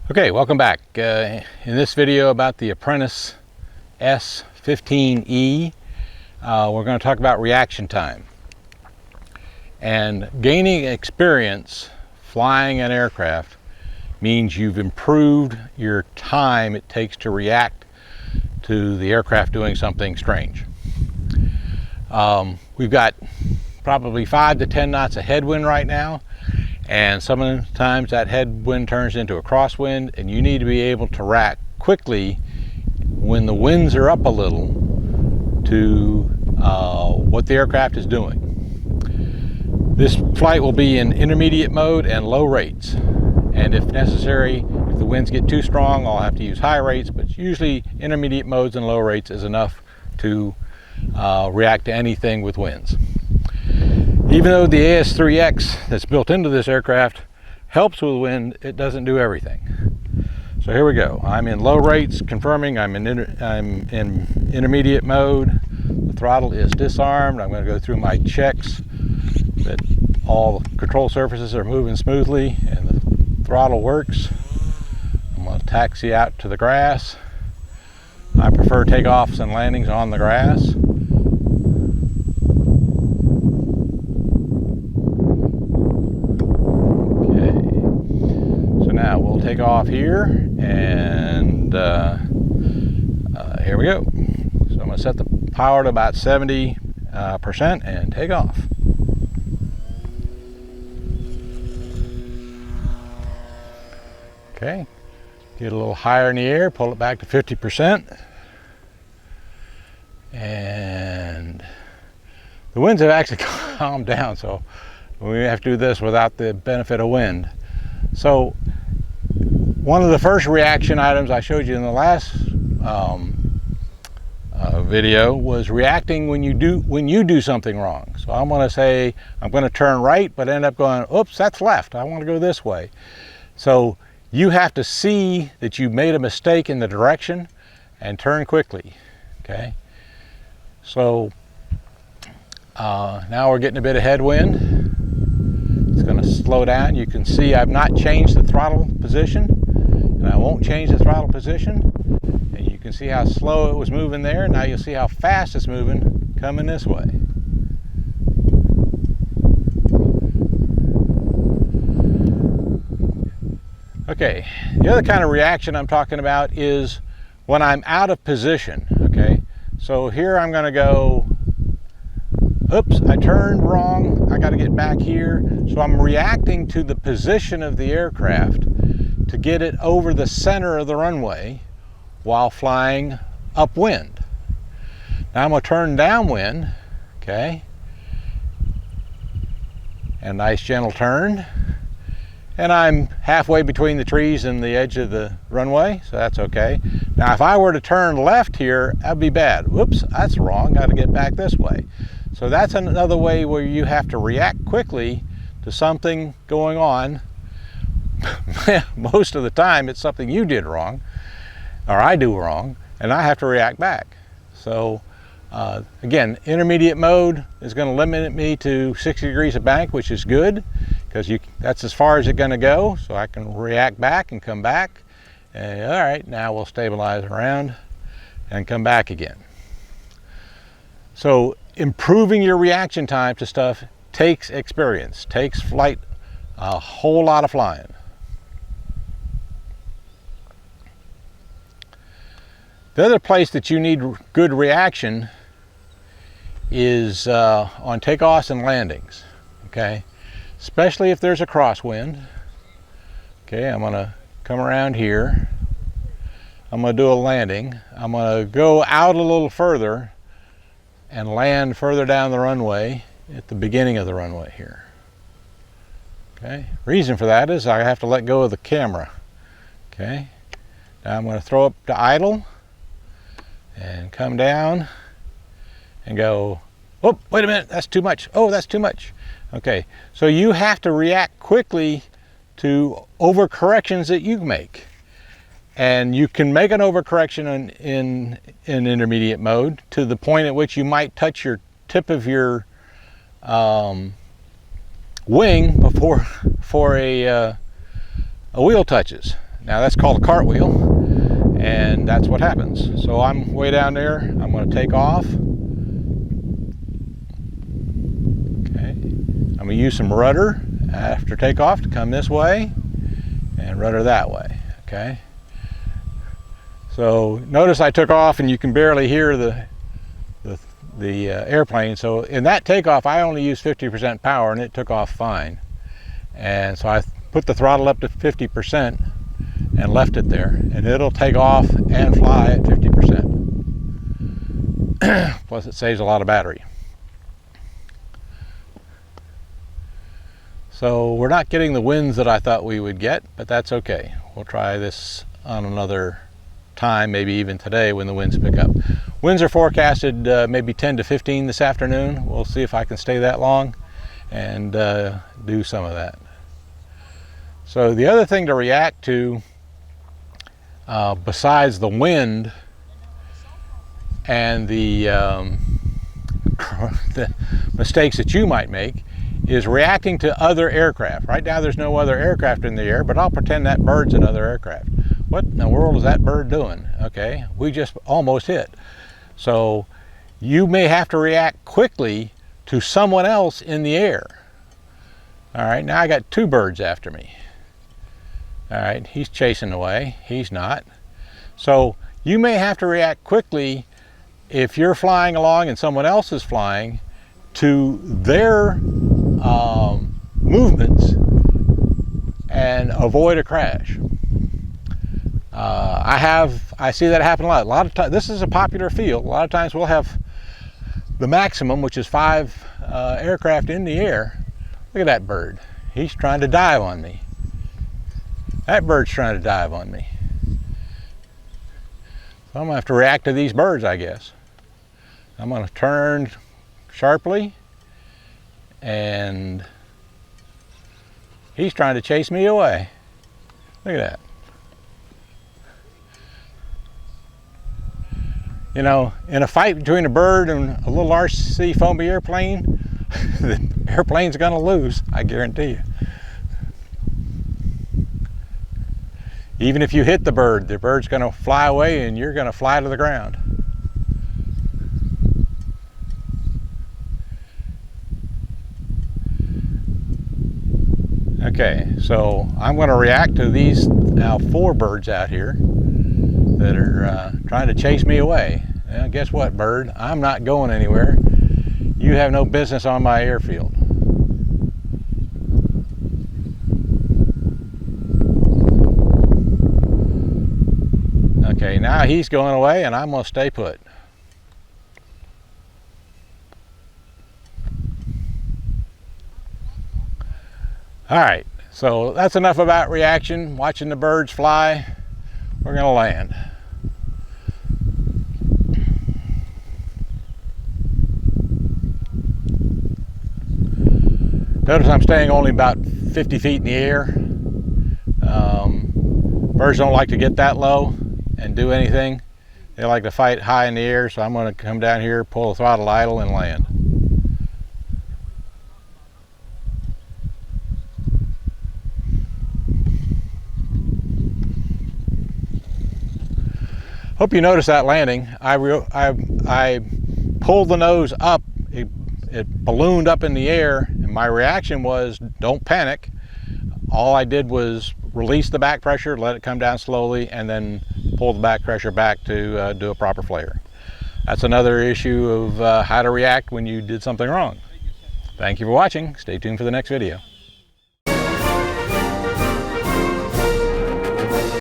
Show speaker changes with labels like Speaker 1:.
Speaker 1: Okay, welcome back. In this video about the Apprentice S 15E, we're going to talk about reaction time. And gaining experience flying an aircraft means you've improved your time it takes to react to the aircraft doing something strange. We've got probably 5 to 10 knots of headwind right now. And sometimes that headwind turns into a crosswind, and you need to be able to react quickly when the winds are up a little to what the aircraft is doing. This flight will be in intermediate mode and low rates. And if necessary, if the winds get too strong, I'll have to use high rates, but usually intermediate modes and low rates is enough to react to anything with winds. Even though the AS3X that's built into this aircraft helps with wind, it doesn't do everything. So here we go. I'm in low rates, confirming I'm in intermediate mode. The throttle is disarmed. I'm going to go through my checks that all the control surfaces are moving smoothly and the throttle works. I'm going to taxi out to the grass. I prefer takeoffs and landings on the grass. Now we'll take off here, and here we go. So I'm going to set the power to about 70% and take off. Okay, get a little higher in the air, pull it back to 50%. And the winds have actually calmed down, so we have to do this without the benefit of wind. So one of the first reaction items I showed you in the last video was reacting when you do something wrong. So I'm going to say I'm going to turn right, but end up going, oops, that's left. I want to go this way. So you have to see that you made a mistake in the direction and turn quickly. Okay. So now we're getting a bit of headwind. It's going to slow down. You can see I've not changed the throttle position, and I won't change the throttle position. And you can see how slow it was moving there. Now you'll see how fast it's moving coming this way. Okay, the other kind of reaction I'm talking about is when I'm out of position. Okay, so here I'm going to go, oops, I turned wrong, I got to get back here. So I'm reacting to the position of the aircraft to get it over the center of the runway while flying upwind. Now I'm going to turn downwind, okay, and nice gentle turn. And I'm halfway between the trees and the edge of the runway, so that's okay. Now if I were to turn left here, that'd be bad. Whoops, that's wrong, got to get back this way. So that's another way where you have to react quickly to something going on. Most of the time it's something you did wrong, or I do wrong, and I have to react back. So again, intermediate mode is going to limit me to 60 degrees of bank, which is good, because that's as far as it's going to go, so I can react back and come back. And all right, now we'll stabilize around and come back again. So improving your reaction time to stuff takes experience, takes flight, a whole lot of flying. The other place that you need good reaction is on takeoffs and landings, okay? Especially if there's a crosswind. Okay, I'm gonna come around here. I'm gonna do a landing. I'm gonna go out a little further and land further down the runway at the beginning of the runway here. Okay, reason for that is I have to let go of the camera. Okay, now I'm going to throw up to idle and come down and go, oh, wait a minute, that's too much. Oh, that's too much. Okay, so you have to react quickly to overcorrections that you make. And you can make an overcorrection in intermediate mode to the point at which you might touch your tip of your wing before a wheel touches. Now that's called a cartwheel, and that's what happens. So I'm way down there. I'm going to take off. Okay. I'm going to use some rudder after takeoff to come this way and rudder that way. Okay. So notice I took off and you can barely hear the airplane. So in that takeoff I only used 50% power and it took off fine. And so I put the throttle up to 50% and left it there, and it'll take off and fly at 50%. Plus it saves a lot of battery. So we're not getting the winds that I thought we would get, but that's okay. We'll try this on another time, maybe even today when the winds pick up. Winds are forecasted maybe 10 to 15 this afternoon. We'll see if I can stay that long and do some of that. So the other thing to react to besides the wind and the mistakes that you might make is reacting to other aircraft. Right now there's no other aircraft in the air, but I'll pretend that bird's another aircraft. What in the world is that bird doing? Okay, we just almost hit. So you may have to react quickly to someone else in the air. All right, now I got two birds after me. All right, he's chasing away, he's not. So you may have to react quickly if you're flying along and someone else is flying to their movements and avoid a crash. I see that happen a lot. A lot of times, this is a popular field. A lot of times we'll have the maximum, which is 5 aircraft in the air. Look at that bird. He's trying to dive on me. That bird's trying to dive on me. So I'm going to have to react to these birds, I guess. I'm going to turn sharply, and he's trying to chase me away. Look at that. You know, in a fight between a bird and a little RC foamy airplane, the airplane's going to lose, I guarantee you. Even if you hit the bird's going to fly away and you're going to fly to the ground. Okay, so I'm going to react to these now 4 birds out here that are trying to chase me away. Well, guess what, bird? I'm not going anywhere. You have no business on my airfield. Okay, now he's going away and I'm going to stay put. All right, so that's enough about reaction, watching the birds fly. We're going to land. Notice I'm staying only about 50 feet in the air. Birds don't like to get that low and do anything. They like to fight high in the air, so I'm going to come down here, pull the throttle idle, and land. Hope you noticed that landing. I pulled the nose up, it ballooned up in the air, and my reaction was, don't panic. All I did was release the back pressure, let it come down slowly, and then pull the back pressure back to do a proper flare. That's another issue of how to react when you did something wrong. Thank you for watching. Stay tuned for the next video.